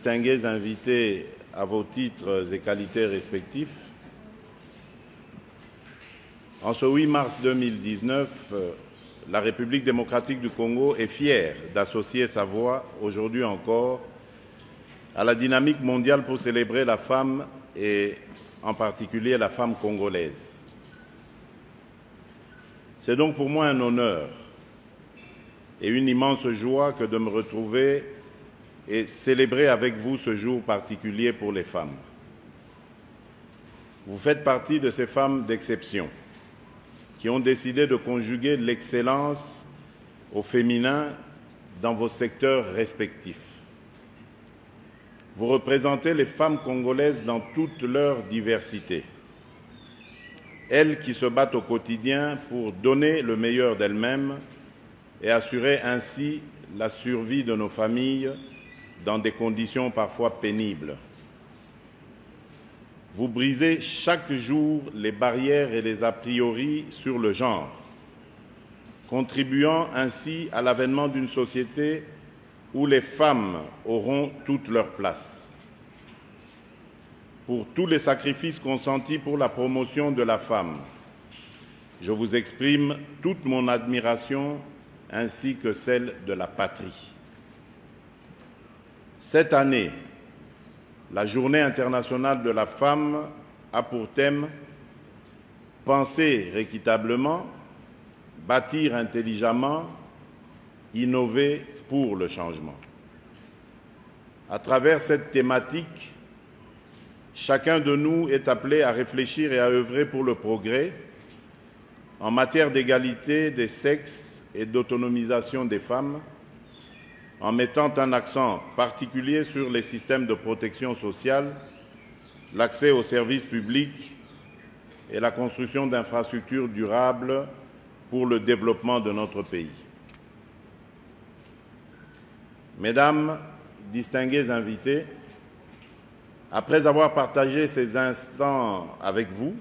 distingués invités à vos titres et qualités respectifs, en ce 8 mars 2019, la République démocratique du Congo est fière d'associer sa voix, aujourd'hui encore, à la dynamique mondiale pour célébrer la femme et en particulier la femme congolaise. C'est donc pour moi un honneur et une immense joie que de me retrouver et célébrer avec vous ce jour particulier pour les femmes. Vous faites partie de ces femmes d'exception qui ont décidé de conjuguer l'excellence au féminin dans vos secteurs respectifs. Vous représentez les femmes congolaises dans toute leur diversité. Elles qui se battent au quotidien pour donner le meilleur d'elles-mêmes et assurer ainsi la survie de nos familles dans des conditions parfois pénibles. Vous brisez chaque jour les barrières et les a priori sur le genre, contribuant ainsi à l'avènement d'une société où les femmes auront toute leur place. Pour tous les sacrifices consentis pour la promotion de la femme, je vous exprime toute mon admiration ainsi que celle de la patrie. Cette année, la Journée internationale de la femme a pour thème « Penser équitablement, bâtir intelligemment, innover pour le changement ». À travers cette thématique, chacun de nous est appelé à réfléchir et à œuvrer pour le progrès en matière d'égalité des sexes et d'autonomisation des femmes, en mettant un accent particulier sur les systèmes de protection sociale, l'accès aux services publics et la construction d'infrastructures durables pour le développement de notre pays. Mesdames, distingués invités, après avoir partagé ces instants avec vous,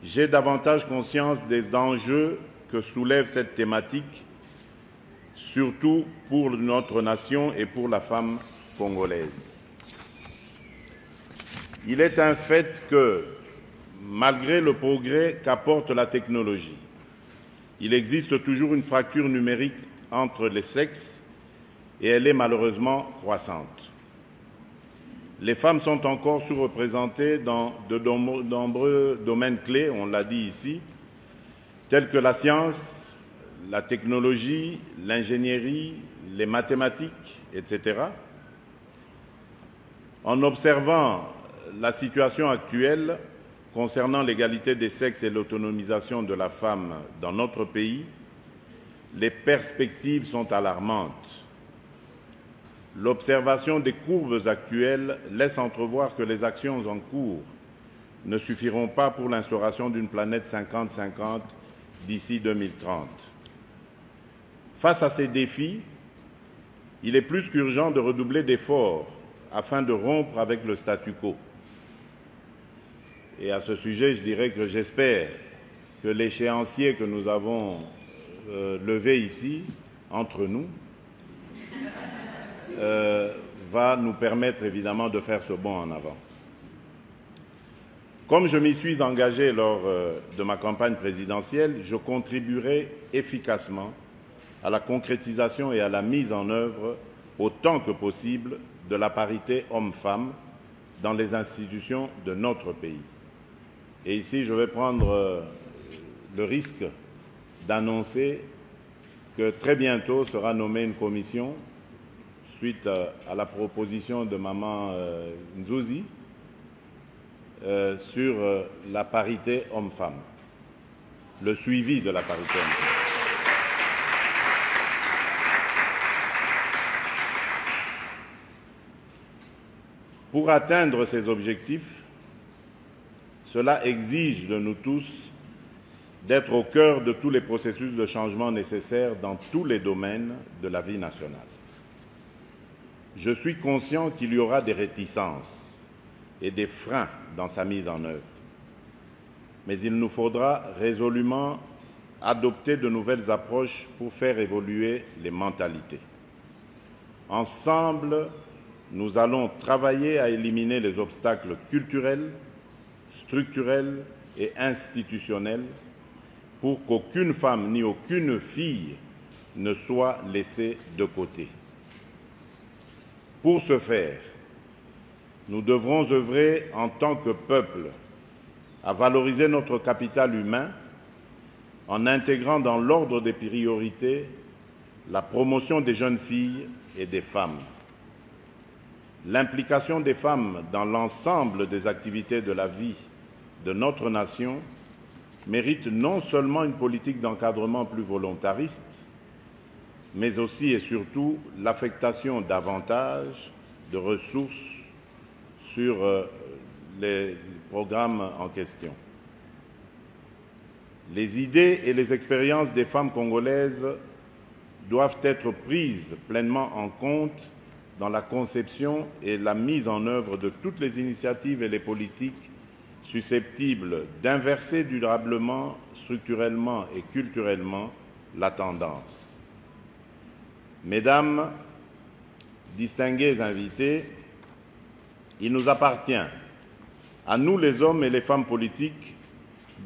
j'ai davantage conscience des enjeux que soulève cette thématique, surtout pour notre nation et pour la femme congolaise. Il est un fait que, malgré le progrès qu'apporte la technologie, il existe toujours une fracture numérique entre les sexes et elle est malheureusement croissante. Les femmes sont encore sous-représentées dans de nombreux domaines clés, on l'a dit ici, tels que la science, la technologie, l'ingénierie, les mathématiques, etc. En observant la situation actuelle concernant l'égalité des sexes et l'autonomisation de la femme dans notre pays, les perspectives sont alarmantes. L'observation des courbes actuelles laisse entrevoir que les actions en cours ne suffiront pas pour l'instauration d'une planète 50-50 d'ici 2030. Face à ces défis, il est plus qu'urgent de redoubler d'efforts afin de rompre avec le statu quo. Et à ce sujet, je dirais que j'espère que l'échéancier que nous avons levé ici, entre nous, va nous permettre évidemment de faire ce bond en avant. Comme je m'y suis engagé lors de ma campagne présidentielle, je contribuerai efficacement à la concrétisation et à la mise en œuvre, autant que possible, de la parité homme-femme dans les institutions de notre pays. Et ici, je vais prendre le risque d'annoncer que très bientôt sera nommée une commission suite à la proposition de Maman Nzouzi sur la parité homme-femme, le suivi de la parité homme-femme. Pour atteindre ces objectifs, cela exige de nous tous d'être au cœur de tous les processus de changement nécessaires dans tous les domaines de la vie nationale. Je suis conscient qu'il y aura des réticences et des freins dans sa mise en œuvre. Mais il nous faudra résolument adopter de nouvelles approches pour faire évoluer les mentalités. Ensemble, nous allons travailler à éliminer les obstacles culturels, structurels et institutionnels pour qu'aucune femme ni aucune fille ne soit laissée de côté. Pour ce faire, nous devrons œuvrer en tant que peuple à valoriser notre capital humain en intégrant dans l'ordre des priorités la promotion des jeunes filles et des femmes. L'implication des femmes dans l'ensemble des activités de la vie de notre nation mérite non seulement une politique d'encadrement plus volontariste, mais aussi et surtout l'affectation davantage de ressources sur les programmes en question. Les idées et les expériences des femmes congolaises doivent être prises pleinement en compte dans la conception et la mise en œuvre de toutes les initiatives et les politiques susceptibles d'inverser durablement, structurellement et culturellement la tendance. Mesdames, distingués invités, il nous appartient, à nous les hommes et les femmes politiques,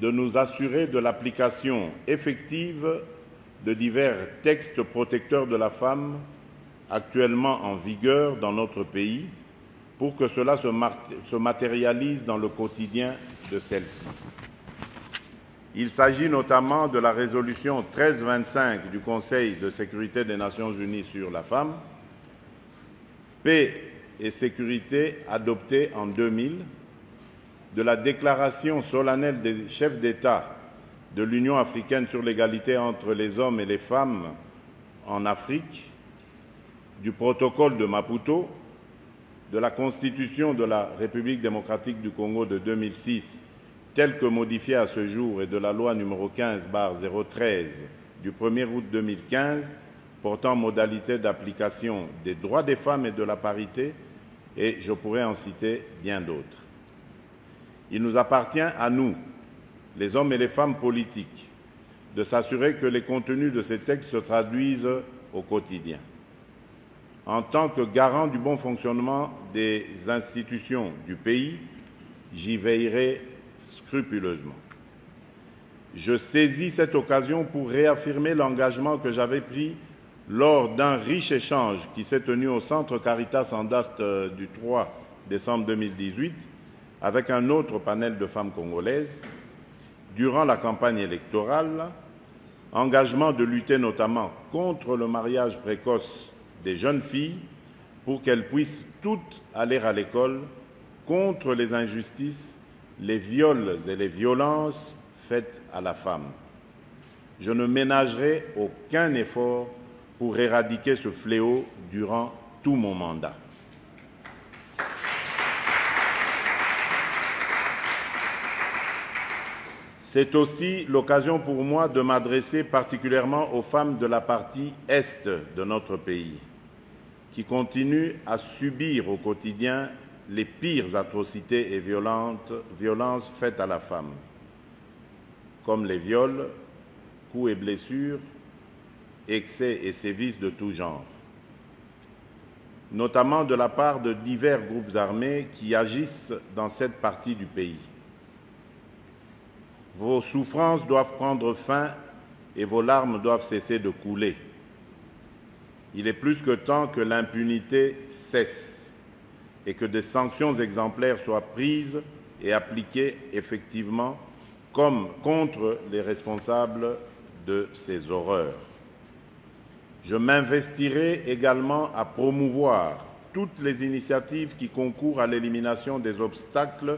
de nous assurer de l'application effective de divers textes protecteurs de la femme actuellement en vigueur dans notre pays pour que cela se matérialise dans le quotidien de celle-ci. Il s'agit notamment de la résolution 1325 du Conseil de sécurité des Nations Unies sur la femme, paix et sécurité adoptée en 2000, de la déclaration solennelle des chefs d'État de l'Union africaine sur l'égalité entre les hommes et les femmes en Afrique, du protocole de Maputo, de la Constitution de la République démocratique du Congo de 2006, telle que modifiée à ce jour, et de la loi numéro 15/013 du 1er août 2015 portant modalité d'application des droits des femmes et de la parité, et je pourrais en citer bien d'autres. Il nous appartient à nous, les hommes et les femmes politiques, de s'assurer que les contenus de ces textes se traduisent au quotidien. En tant que garant du bon fonctionnement des institutions du pays, j'y veillerai scrupuleusement. Je saisis cette occasion pour réaffirmer l'engagement que j'avais pris lors d'un riche échange qui s'est tenu au Centre Caritas en date du 3 décembre 2018 avec un autre panel de femmes congolaises, durant la campagne électorale, engagement de lutter notamment contre le mariage précoce des jeunes filles pour qu'elles puissent toutes aller à l'école, contre les injustices, les viols et les violences faites à la femme. Je ne ménagerai aucun effort pour éradiquer ce fléau durant tout mon mandat. C'est aussi l'occasion pour moi de m'adresser particulièrement aux femmes de la partie Est de notre pays, qui continuent à subir au quotidien les pires atrocités et violences faites à la femme, comme les viols, coups et blessures, excès et sévices de tout genre, notamment de la part de divers groupes armés qui agissent dans cette partie du pays. Vos souffrances doivent prendre fin et vos larmes doivent cesser de couler. Il est plus que temps que l'impunité cesse et que des sanctions exemplaires soient prises et appliquées effectivement contre les responsables de ces horreurs. Je m'investirai également à promouvoir toutes les initiatives qui concourent à l'élimination des obstacles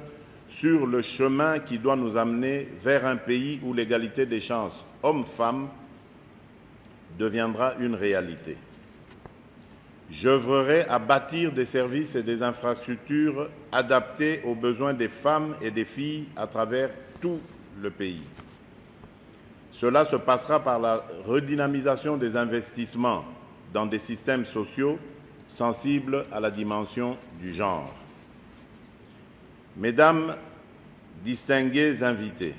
sur le chemin qui doit nous amener vers un pays où l'égalité des chances hommes-femmes deviendra une réalité. J'œuvrerai à bâtir des services et des infrastructures adaptés aux besoins des femmes et des filles à travers tout le pays. Cela se passera par la redynamisation des investissements dans des systèmes sociaux sensibles à la dimension du genre. Mesdames, distingués invités,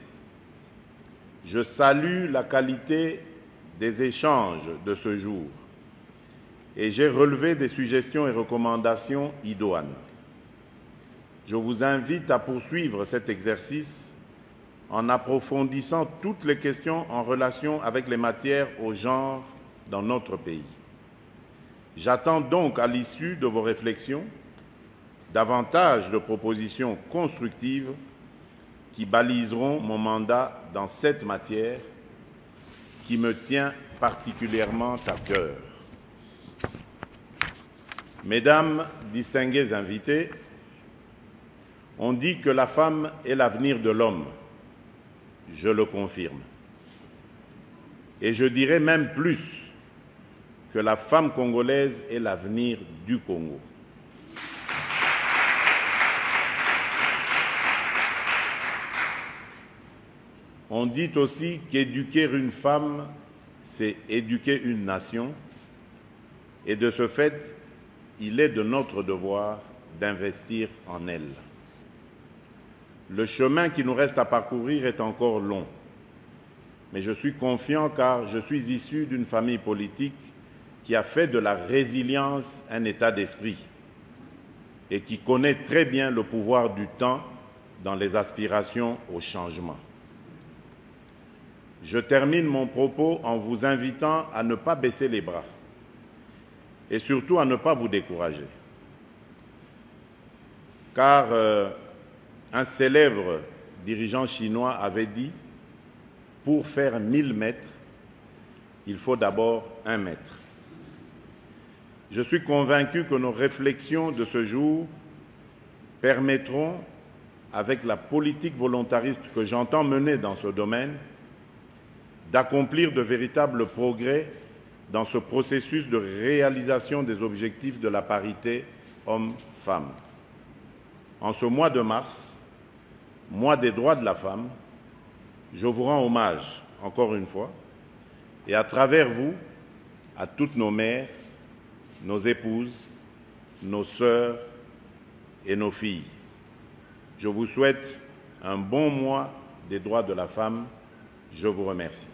je salue la qualité des échanges de ce jour et j'ai relevé des suggestions et recommandations idoines. Je vous invite à poursuivre cet exercice en approfondissant toutes les questions en relation avec les matières au genre dans notre pays. J'attends donc, à l'issue de vos réflexions, davantage de propositions constructives qui baliseront mon mandat dans cette matière qui me tient particulièrement à cœur. Mesdames, distingués invités, on dit que la femme est l'avenir de l'homme. Je le confirme. Et je dirais même plus que la femme congolaise est l'avenir du Congo. On dit aussi qu'éduquer une femme, c'est éduquer une nation, et de ce fait, il est de notre devoir d'investir en elle. Le chemin qui nous reste à parcourir est encore long, mais je suis confiant car je suis issu d'une famille politique qui a fait de la résilience un état d'esprit et qui connaît très bien le pouvoir du temps dans les aspirations au changement. Je termine mon propos en vous invitant à ne pas baisser les bras et surtout à ne pas vous décourager. Car un célèbre dirigeant chinois avait dit « Pour faire 1000 mètres, il faut d'abord 1 mètre ». Je suis convaincu que nos réflexions de ce jour permettront, avec la politique volontariste que j'entends mener dans ce domaine, d'accomplir de véritables progrès dans ce processus de réalisation des objectifs de la parité homme-femme. En ce mois de mars, mois des droits de la femme, je vous rends hommage, encore une fois, et à travers vous, à toutes nos mères, nos épouses, nos sœurs et nos filles. Je vous souhaite un bon mois des droits de la femme. Je vous remercie.